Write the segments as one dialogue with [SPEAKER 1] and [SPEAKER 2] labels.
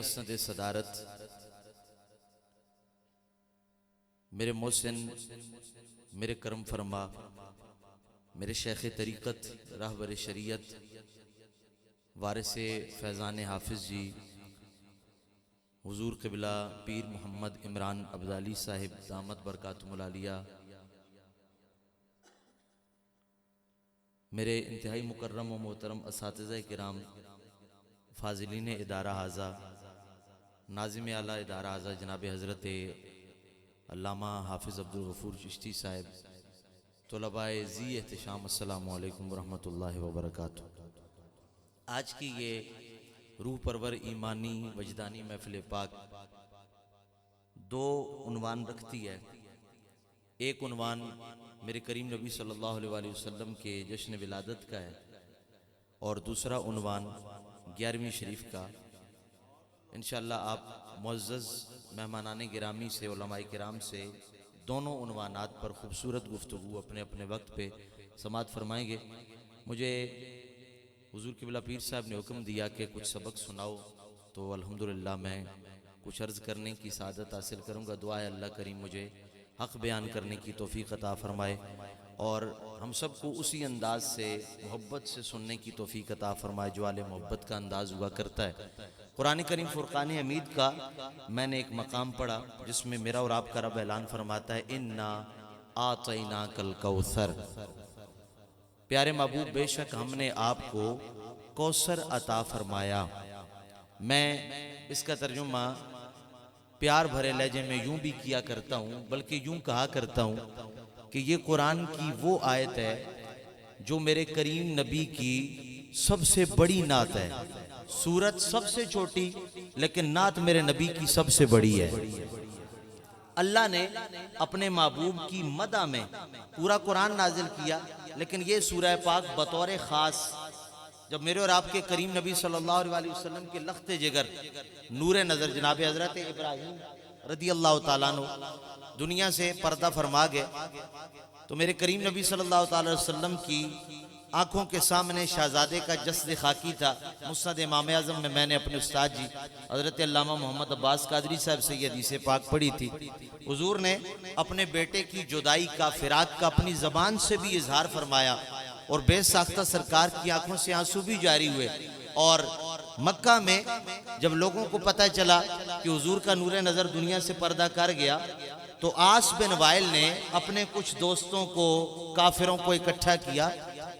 [SPEAKER 1] مسند صدارت میرے محسن، میرے کرم فرما، میرے شیخ طریقت، راہبر شریعت، وارث فیضان حافظ جی حضور قبلہ پیر محمد عمران ابدالی صاحب دامت برکاتہم العالیہ، میرے انتہائی مکرم و محترم اساتذہ کرام، فاضلین ادارہ حاضہ، ناظم اعلیٰ ادارہ حاضہ جناب حضرت علامہ حافظ عبدالغفور چشتی صاحب، طلباء ذی احتشام، السلام علیکم ورحمۃ اللہ وبرکاتہ۔ آج کی یہ روح پرور ایمانی وجدانی محفل پاک دو عنوان رکھتی ہے۔ ایک عنوان میرے کریم نبی صلی اللہ علیہ وسلم کے جشن ولادت کا ہے، اور دوسرا عنوان 11ویں شریف کا۔ انشاءاللہ آپ معزز مہمانان گرامی سے، علماء کرام سے دونوں عنوانات پر خوبصورت گفتگو اپنے اپنے وقت پہ سماعت فرمائیں گے۔ مجھے حضور قبلہ پیر صاحب نے حکم دیا کہ کچھ سبق سناؤ، تو الحمدللہ میں کچھ عرض کرنے کی سعادت حاصل کروں گا۔ دعا ہے اللہ کریم مجھے حق بیان کرنے کی توفیق عطا فرمائے، اور ہم سب کو اسی انداز سے محبت سے سننے کی توفیق عطا فرمائے جو اہل محبت کا انداز ہوا کرتا ہے۔ قرآن کریم فرقان حمید کا میں نے ایک مقام پڑھا جس میں میرا اور آپ کا رب اعلان فرماتا ہے اِنَّا آتَيْنَاكَ الْكَوْثَرَ، پیارے محبوب بے شک ہم نے آپ کو کوثر عطا فرمایا۔ میں اس کا ترجمہ پیار بھرے لہجے میں یوں بھی کیا کرتا ہوں، بلکہ یوں کہا کرتا ہوں کہ یہ قرآن کی وہ آیت ہے جو میرے کریم نبی کی سب سے بڑی نعت ہے۔ سورت سب سے چھوٹی لیکن نعت میرے نبی کی سب سے بڑی ہے۔ اللہ نے اپنے محبوب کی مدح میں پورا قرآن نازل کیا، لیکن یہ سورہ پاک بطور خاص جب میرے اور آپ کے کریم نبی صلی اللہ علیہ وسلم کے لخت جگر نور نظر جناب حضرت ابراہیم رضی اللہ تعالیٰ عنہ دنیا سے پردہ فرما گئے، تو میرے کریم نبی صلی اللہ علیہ وسلم کی آنکھوں کے سامنے شہزادے کا جسد خاکی تھا۔ مسند امام اعظم میں نے اپنے استاد جی حضرت علامہ محمد عباس قادری صاحب سے یہ حدیث پاک پڑھی تھی۔ حضور نے اپنے بیٹے کی جدائی کا، فراق کا اپنی زبان سے بھی اظہار فرمایا، اور بے ساختہ سرکار کی آنکھوں سے آنسو بھی جاری ہوئے۔ اور مکہ میں جب لوگوں کو پتہ چلا کہ حضور کا نور نظر دنیا سے پردہ کر گیا، تو عاص بن وائل نے اپنے کچھ دوستوں کو، کافروں کو اکٹھا کیا،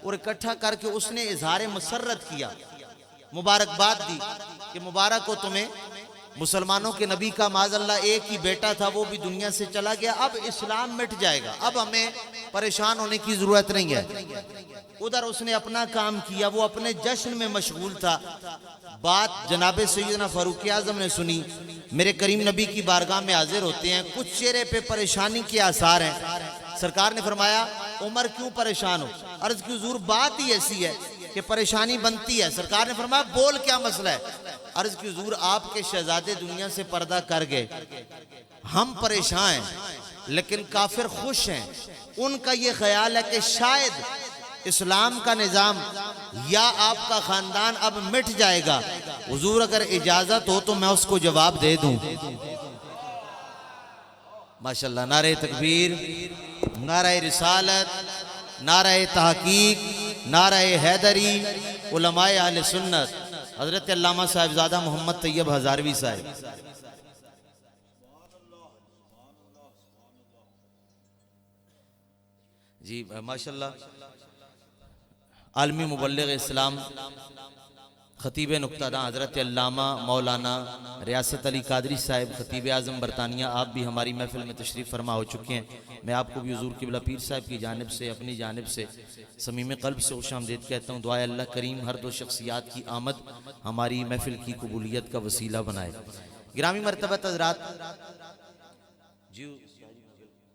[SPEAKER 1] اور اکٹھا کر کے اس نے اظہار مسرت کیا، مبارکباد دی کہ مبارک ہو تمہیں، مسلمانوں کے نبی کا معاذ اللہ ایک ہی بیٹا تھا، وہ بھی دنیا سے چلا گیا، اب اسلام مٹ جائے گا، اب ہمیں پریشان ہونے کی ضرورت نہیں ہے۔ ادھر اس نے اپنا کام کیا، وہ اپنے جشن میں مشغول تھا۔ بات جناب سیدنا فاروق اعظم نے سنی، میرے کریم نبی کی بارگاہ میں حاضر ہوتے ہیں، کچھ چہرے پہ پریشانی کے آثار ہیں۔ سرکار نے فرمایا عمر کیوں پریشان ہو؟ عرض کی حضور بات ہی ایسی ہے کہ پریشانی بنتی ہے۔ سرکار نے فرمایا بول کیا مسئلہ ہے؟ عرض کی حضور آپ کے شہزادے دنیا سے پردہ کر گئے، ہم پریشان ہیں لیکن کافر خوش ہیں۔ ان کا یہ خیال ہے کہ شاید اسلام کا نظام یا آپ کا خاندان اب مٹ جائے گا۔ حضور اگر اجازت ہو تو میں اس کو جواب دے دوں۔ ماشاءاللہ، نعرہ تکبیر، نعرہ رسالت، نعرہ تحقیق، نعرہ حیدری، علماء اہل سنت، حضرت علامہ صاحبزادہ محمد طیب ہزاروی صاحب۔ جی ماشاءاللہ، عالمی مبلغ اسلام، خطیب نقطہ داں حضرت علامہ مولانا ریاست علی قادری صاحب، خطیب اعظم برطانیہ، آپ بھی ہماری محفل میں تشریف فرما ہو چکے ہیں۔ میں آپ کو بھی حضور قبلہ پیر صاحب کی جانب سے، اپنی جانب سے صمیم قلب سے خوش آمدید کہتا ہوں۔ دعائے اللہ کریم ہر دو شخصیات کی آمد ہماری محفل کی قبولیت کا وسیلہ بنائے۔ گرامی مرتبہ حضرات، جی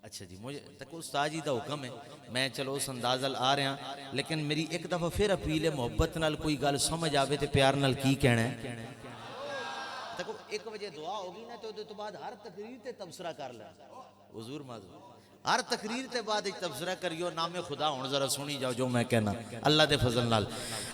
[SPEAKER 1] اچھا جی، مجھے تک استاد جی دا حکم ہے، میں چلو اس اندازل آ رہا ہاں، لیکن میری ایک دفعہ پھر اپیل ہے، محبت نال کوئی گل سمجھ آوے تے پیار نال کی کہنا ہے۔ دیکھو 1 بجے دعا ہوگی نا تو بعد ہر تقریر تے تبصرہ کر لیں۔ حضور معذور ہر تقریر تے بعد ایک تبصرہ کریو نام خدا ہون ذرا سنی جاؤ جو میں کہنا اللہ دے فضل نال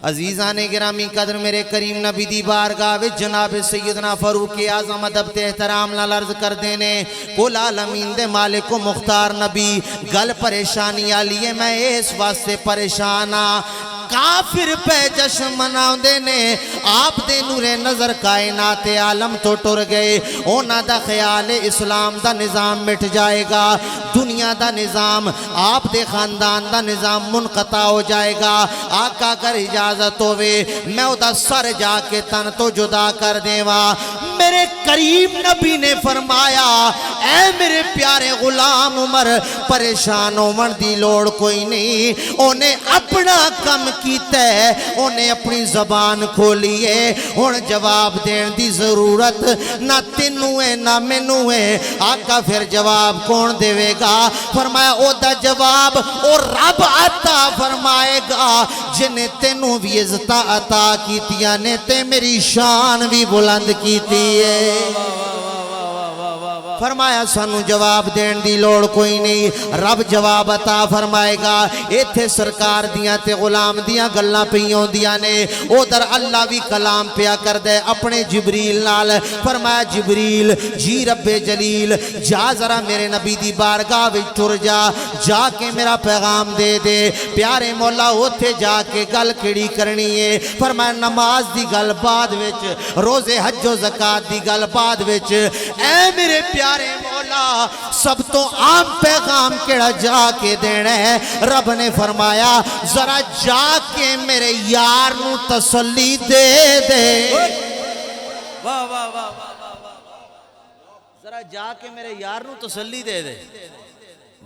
[SPEAKER 1] عزیزان گرامی قدر میرے کریم نبی دی بارگاہ وچ جناب سیدنا فاروق اعظم ادب تے احترام نال عرض کر دینے کل عالمین دے مالک و مختار نبی گل پریشانی آلیے میں اس واسطے پریشان ہاں کافر پہ جشن مناؤں دینے آپ دے نور نظر کائنات عالم تو ٹر گئے اونا دا خیال اسلام دا نظام مٹ جائے گا دنیا دا نظام آپ دے خاندان دا نظام منقطع ہو جائے گا آقا کر اجازت ہوئے میں او دا سر جا کے تن تو جدا کر دیوا میرے کریم نبی نے فرمایا اے میرے پیارے غلام عمر پریشان عمر دی لوڑ کوئی نہیں انہیں اپنا کم کیتا ہے انہیں اپنی زبان کھولیے ان جواب دین دی ضرورت نہ تینوں ہے نہ مینوں ہے آقا پھر جواب کون دے گا فرمایا او دا جواب او رب عطا فرمائے گا جنہیں تینوں بھی عزت عطا کیتیاں نے تے میری شان بھی بلند کیتی ہے فرمایا سانو جواب دین دی لوڑ کوئی نہیں رب جواب عطا فرمائے گا ایتھے سرکار دیاں تے غلام دیاں گلاں پیوں دیاں نے او در اللہ بھی کلام پیا کر دے اپنے جبریل نال فرمایا جبریل جی رب جلیل جا ذرا میرے نبی دی بارگاہ وچ ٹر جا کے میرا پیغام دے دے پیارے مولا اوتھے جا کے گل کیڑی کرنی ہے فرمایا نماز دی گل بعد وچ روزے حج و زکات دی گل بعد وچ اے میرے پیارے مولا سب تو عام پیغام کیڑا جا کے دینا ہے رب نے فرمایا ذرا جا کے میرے یار نو تسلی دے دے ذرا جا کے میرے یار نو تسلی دے دے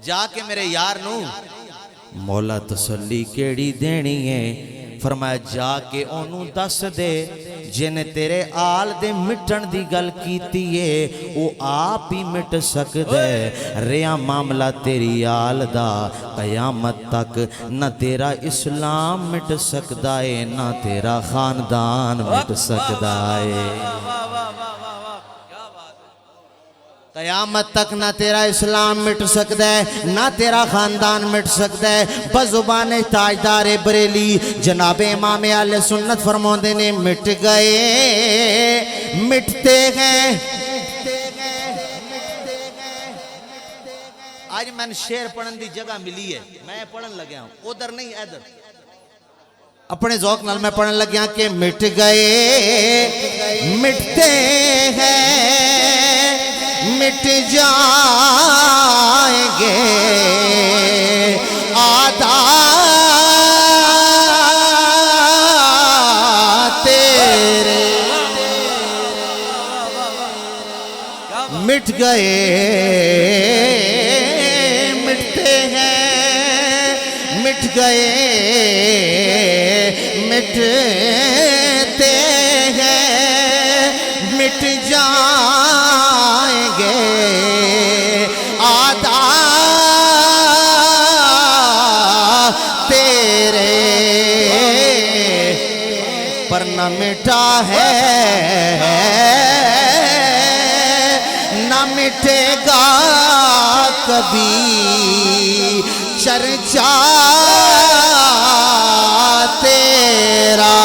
[SPEAKER 1] جا کے میرے یار نو مولا تسلی کیڑی دینی ہے فرمایا جا کے انہوں دس دے جن تیرے آل دے مٹن دی گل کیتی ہے وہ آپ ہی مٹ سکدے ریا معاملہ تیری آل دا قیامت تک نہ تیرا اسلام مٹ سکدا ہے نہ تیرا خاندان مٹ سکدا ہے قیامت تک نہ تیرا اسلام مٹ سکتا ہے نہ تیرا خاندان مٹ سکتا ہے بزبان تاجدار بریلی جناب امام اہل سنت فرماندے نے مٹ گئے مٹتے ہیں آج میں نے شعر پڑھن دی جگہ ملی ہے میں پڑھن لگیا ہوں ادھر نہیں ادھر اپنے ذوق نال میں پڑھن لگیا کہ مٹ گئے مٹتے ہیں مٹ جائیں گے آدھا تیرے مٹ گئے مٹتے ہیں مٹ گئے مٹتے ہیں مٹ جائیں گے آدھا تیرے پر نہ مٹا ہے نہ مٹے گا کبھی چرچا تیرا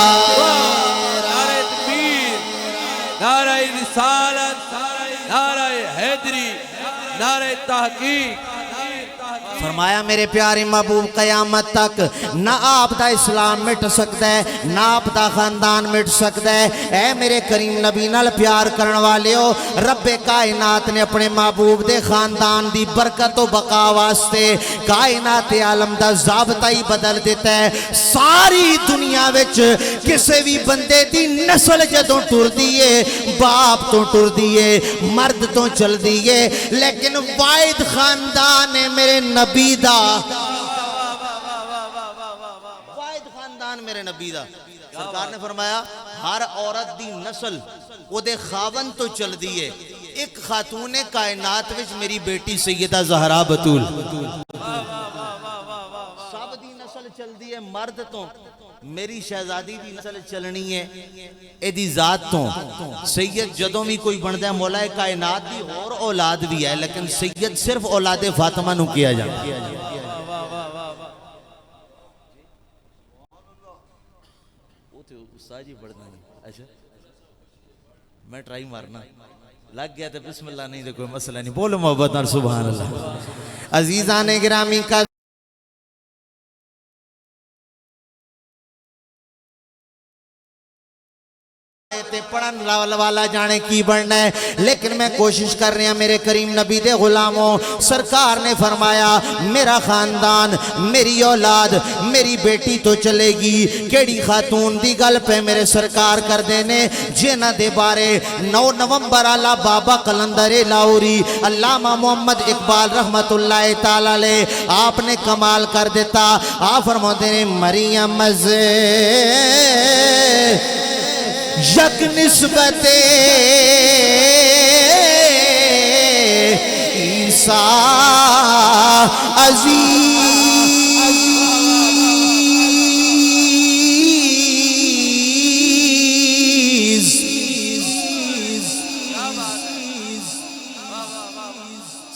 [SPEAKER 2] نعرہ تکبیر نعرہ رسالت نعرہ حیدری نعرہ تحقیق
[SPEAKER 1] فرمایا میرے پیارے محبوب قیامت تک نہ آپ دا اسلام مٹ سکتا ہے نہ آپ دا خاندان مٹ سکتا ہے اے میرے کریم نبی نال پیار کرن والے ہو رب کائنات نے اپنے محبوب دے خاندان دی برکت و بقا واسطے کائنات عالم دا ضابطہ ہی بدل دیتا ہے ساری دنیا وچ کسے بھی بندے دی نسل جدوں ٹر دیئے باپ تو ٹر دیئے مرد تو چل دیئے لیکن واحد خاندان ہے میرے نبی دا واحد خاندان میرے نبی دا سرکار نے فرمایا ہر عورت دی نسل وہ دے خاون تو چل دیئے ایک خاتون کائنات وچ میری بیٹی سیدہ زہرا بطول سب دی نسل چل دیئے مرد تو میری شہزادی دی نسل چلنی ہے اے دی ذات تو سید جدوں بھی کوئی بندا ہے مولا کائنات دی اور اولاد بھی ہے لیکن سید صرف اولاد فاطمہ نو کیا جاتا ہے استاد جی پڑھنا ہے اچھا میں ٹرائی مارنا لگ گیا تو بسم اللہ نہیں تو کوئی مسئلہ نہیں بولو محبت اور سبحان اللہ عزیزان گرامی کا پڑھن والا جانے کی بڑھنا ہے لیکن میں کوشش کر رہا میرے کریم نبی دے غلاموں سرکار نے فرمایا میرا خاندان میری اولاد میری بیٹی تو چلے گی کیڑی خاتون دی گل پہ میرے سرکار کر دینے جنہ دے بارے 9 نومبر آلہ بابا قلندر لاہوری علامہ محمد اقبال رحمت اللہ تعالی علیہ آپ نے کمال کر دیتا آپ فرماتے ہیں مریم یک نسبت عیسیٰ عزیز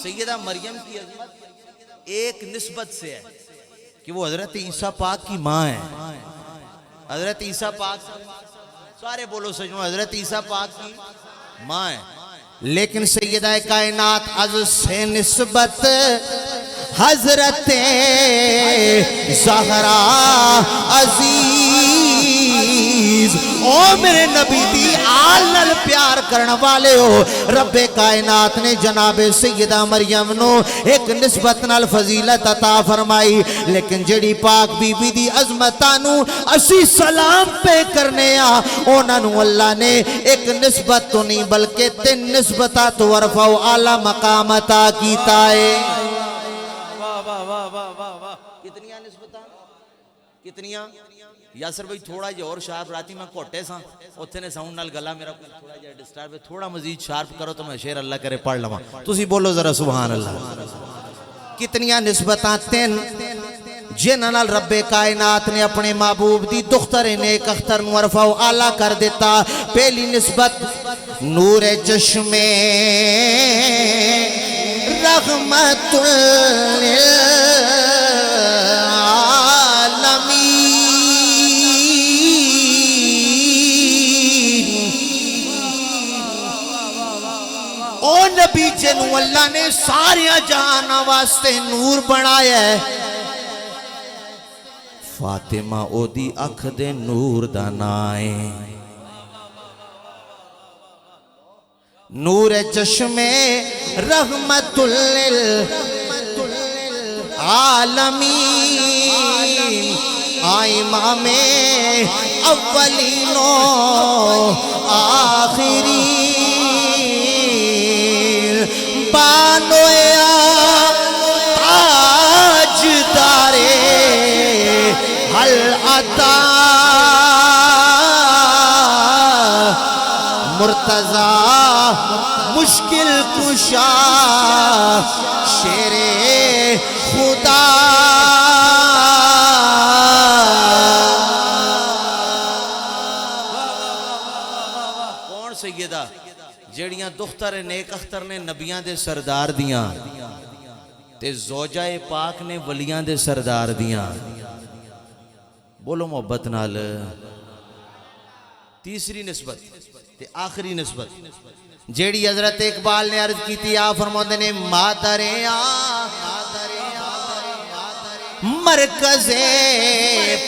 [SPEAKER 1] سیدہ مریم کی عظمت ایک نسبت سے ہے کہ وہ حضرت عیسیٰ پاک کی ماں ہے حضرت عیسیٰ پاک سارے بولو سجنوں حضرت عیسیٰ پاک کی ماں ہے لیکن سیدہ کائنات از سے نسبت حضرت زہرا عزیز او میرے نبی دی آلل پیار کرنے والے ہو رب کائنات نے جناب سیدہ مریم نو ایک نسبت نال فضیلت عطا فرمائی لیکن جڑی پاک بی بی دی عظمتانو اسی سلام پہ کرنے اونا نو اللہ نے ایک نسبت تو نہیں بلکہ 3 نسبتہ تو ورفعو اعلی مقامتا کیتا ہے کتنیاں نسبتاں کتنیاں یاسر بھائی تھوڑا جا اور شارپ راتی میں کوٹے ساں اتھے نے ساؤنڈ نال گلا میرا تھوڑا جا ڈسٹارب ہے تھوڑا مزید شارپ کرو تو میں شیر اللہ کرے پڑھ لما تسی بولو ذرا سبحان اللہ کتنیاں نسبتاں 3 جنہ نال رب کائنات نے اپنے محبوب دی دختر نیک اختر نو عرفہ و اعلیٰ کر دیتا پہلی نسبت نور چشمے رحمت للعالمین او نبی جنو اللہ نے ساریا جہانا واسطے نور بنایا ہے فاطمہ او دی اکھ دے نور دانائے نور چشمے رحمت للعالمین آئی امام اولین و آخرین بانویا تاج دارے حل عطا مرتضی مشکل کشا شیر خدا کون سیدہ جڑیاں دختر نیک اختر نے نبیاں دے سردار دیاں تے زوجہ پاک نے ولیاں دے سردار دیاں بولو محبت نال تیسری نسبت تے آخری نسبت جیڑی حضرت اقبال نے عرض کی تھی آپ فرماتے نے مادریا مرکز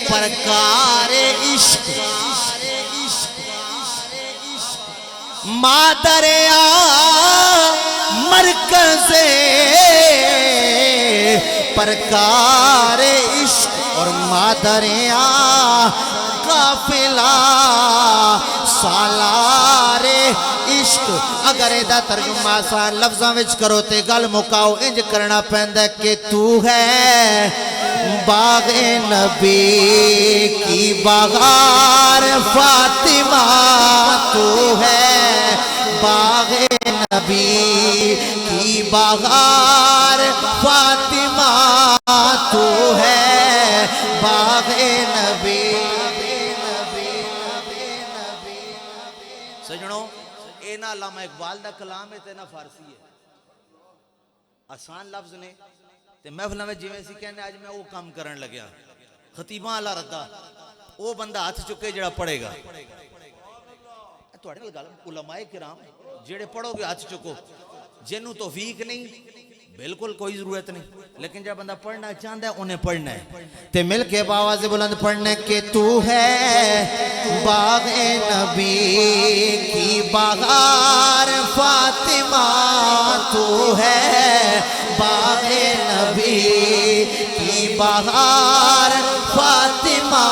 [SPEAKER 1] پرکار عشق مادریا مرکز پرکار عشق اور مادریا قافلہ سالار عشق اگر ایدہ ترجمہ آسان لفظاں وچ کرو تے گل مکاؤ انج کرنا پہندہ کہ تو ہے باغ نبی کی بغار فاطمہ تو ہے باغ نبی کی بغار فاطمہ تو ہے باغ نبی نہ علامہ اقبال دا کلام ہے تے نہ فارسی ہے آسان لفظ نے تے محفلہ میں جویں سی کہنے آج میں وہ کام کرن لگیا خطیباں اللہ ردا وہ بندہ ہاتھ چکے جڑا پڑھے گا تواڈے گل علماء کرام جڑے پڑھو گے ہاتھ چکو جنوں توفیق نہیں بالکل کوئی ضرورت نہیں لیکن جب بندہ پڑھنا چاہتا ہے انہیں پڑھنا ہے
[SPEAKER 3] تے مل کے باواز بلند پڑھنے کے تو ہے باغ نبی کی بہار فاطمہ تو ہے باغ نبی کی بہار فاطمہ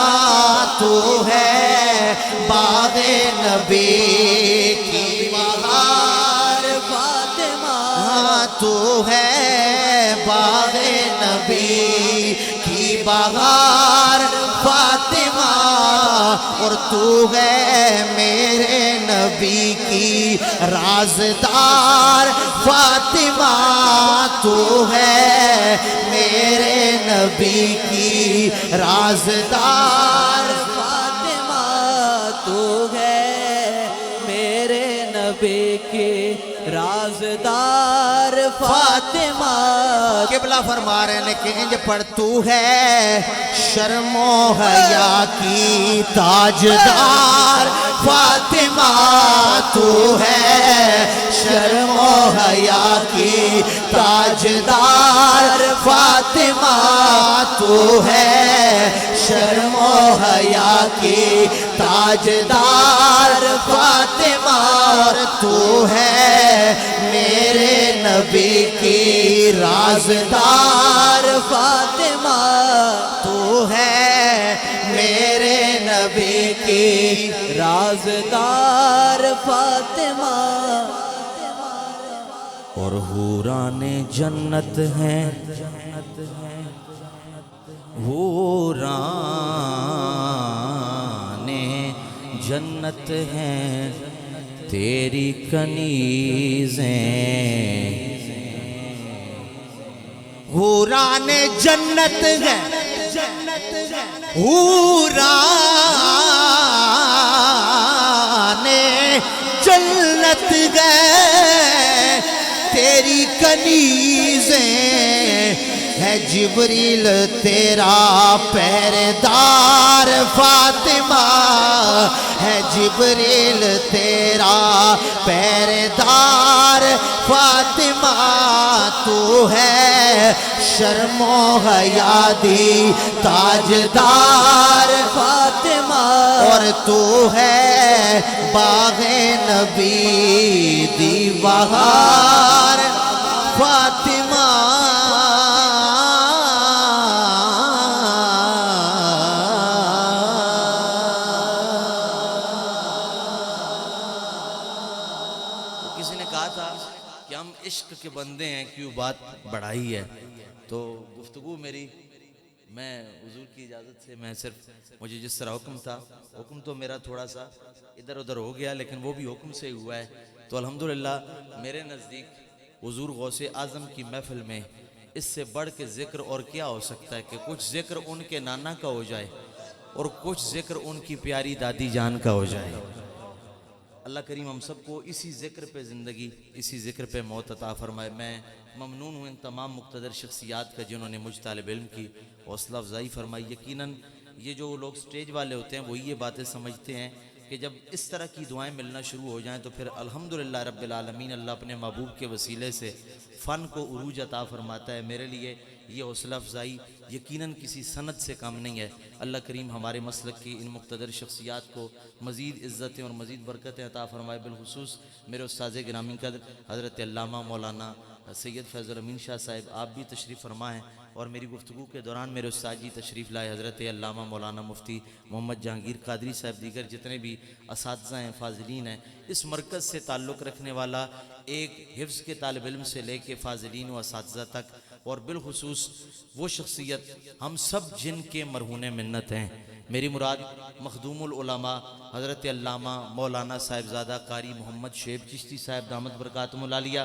[SPEAKER 3] تو ہے باغ نبی کی بہار فاطمہ تو ہے باغ نبی کی بہار فاطمہ اور تو ہے میرے نبی کی رازدار فاطمہ تو ہے میرے نبی کی رازدار
[SPEAKER 4] فاطمہ تو ہے میرے نبی کی رازدار فاطمہ
[SPEAKER 3] قبلہ فرما رہے ہیں کہ انج پڑھ تو ہے شرم و حیا کی تاجدار فاطمہ تو ہے شرم و حیا کی تاجدار فاطمہ تو ہے شرم و حیا کی تاجدار فاطمہ اور تو ہے میرے نبی کی رازدار فاطمہ تو ہے میرے نبی کی
[SPEAKER 4] رازدار فاطمہ
[SPEAKER 1] اور حوران جنت ہیں حوران جنت ہیں تیری کنیزیں
[SPEAKER 3] حوران جنت ہے حوران جنت ہے تیری کنیزیں ہے جبریل تیرا پہرےدار فاطمہ ہے جبریل تیرا پہرےدار فاطمہ تو ہے شرم و حیا دی تاجدار فاطمہ اور تو ہے باغ نبی دی بہار فاطمہ
[SPEAKER 1] کسی نے کہا تھا کہ ہم عشق کے بندے ہیں کیوں بات بڑھائی ہے تو گفتگو میری میں حضور کی اجازت سے میں صرف مجھے جس طرح حکم تھا حکم تو میرا تھوڑا سا ادھر ادھر ہو گیا لیکن وہ بھی حکم سے ہوا ہے تو الحمدللہ میرے نزدیک حضور غوث اعظم کی محفل میں اس سے بڑھ کے ذکر اور کیا ہو سکتا ہے کہ کچھ ذکر ان کے نانا کا ہو جائے اور کچھ ذکر ان کی پیاری دادی جان کا ہو جائے اللہ کریم ہم سب کو اسی ذکر پہ زندگی اسی ذکر پہ موت عطا فرمائے میں ممنون ہوں ان تمام مقتدر شخصیات کا جنہوں نے مجھ طالب علم کی حوصلہ افزائی فرمائی یقیناً یہ جو لوگ سٹیج والے ہوتے ہیں وہی یہ باتیں سمجھتے ہیں کہ جب اس طرح کی دعائیں ملنا شروع ہو جائیں تو پھر الحمدللہ رب العالمین اللہ اپنے محبوب کے وسیلے سے فن کو عروج عطا فرماتا ہے میرے لیے یہ حوصلہ افزائی یقیناً کسی سند سے کم نہیں ہے اللہ کریم ہمارے مسلک کی ان مقتدر شخصیات کو مزید عزتیں اور مزید برکتیں عطا فرمائے بالخصوص میرے استاذ گرامی قدر حضرت علامہ مولانا سید فیض الامین شاہ صاحب آپ بھی تشریف فرما ہیں اور میری گفتگو کے دوران میرے استاد جی تشریف لائے حضرت علامہ مولانا مفتی محمد جہانگیر قادری صاحب دیگر جتنے بھی اساتذہ ہیں فاضلین ہیں اس مرکز سے تعلق رکھنے والا ایک حفظ کے طالب علم سے لے کے فاضلین و اساتذہ تک اور بالخصوص وہ شخصیت ہم سب جن کے مرہون منت ہیں میری مراد مخدوم العلماء حضرت علامہ مولانا صاحبزادہ قاری محمد شعیب چشتی صاحب دامت برکاتہم العالیہ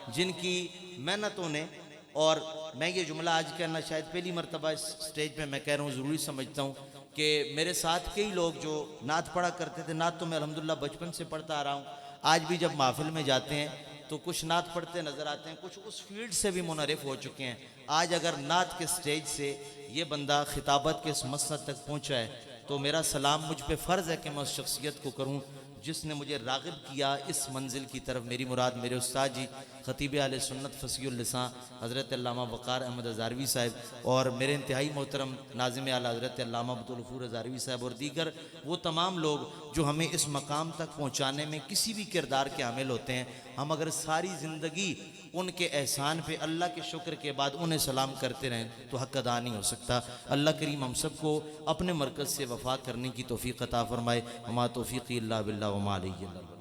[SPEAKER 1] جن کی محنتوں نے اور میں یہ جملہ آج کہنا شاید پہلی مرتبہ اس سٹیج پہ میں کہہ رہا ہوں ضروری سمجھتا ہوں کہ میرے ساتھ کئی لوگ جو نعت پڑھا کرتے تھے نعت تو میں الحمدللہ بچپن سے پڑھتا آ رہا ہوں آج بھی جب محفل میں جاتے ہیں تو کچھ نعت پڑھتے نظر آتے ہیں، کچھ اس فیلڈ سے بھی منحرف ہو چکے ہیں۔ آج اگر نعت کے سٹیج سے یہ بندہ خطابت کے اس مسند تک پہنچا ہے تو میرا سلام مجھ پہ فرض ہے کہ میں اس شخصیت کو کروں جس نے مجھے راغب کیا اس منزل کی طرف۔ میری مراد میرے استاد جی خطیب اہل سنت فصیح اللسان حضرت علامہ وقار احمد ہزاروی صاحب، اور میرے انتہائی محترم ناظم اعلیٰ حضرت علامہ عبدالغفور ہزاروی صاحب، اور دیگر وہ تمام لوگ جو ہمیں اس مقام تک پہنچانے میں کسی بھی کردار کے حامل ہوتے ہیں۔ ہم اگر ساری زندگی ان کے احسان پہ اللہ کے شکر کے بعد انہیں سلام کرتے رہیں تو حق ادا نہیں ہو سکتا۔ اللہ کریم ہم سب کو اپنے مرکز سے وفا کرنے کی توفیق عطا فرمائے۔ وما توفیقی اللہ باللہ وما علیہ اللہ۔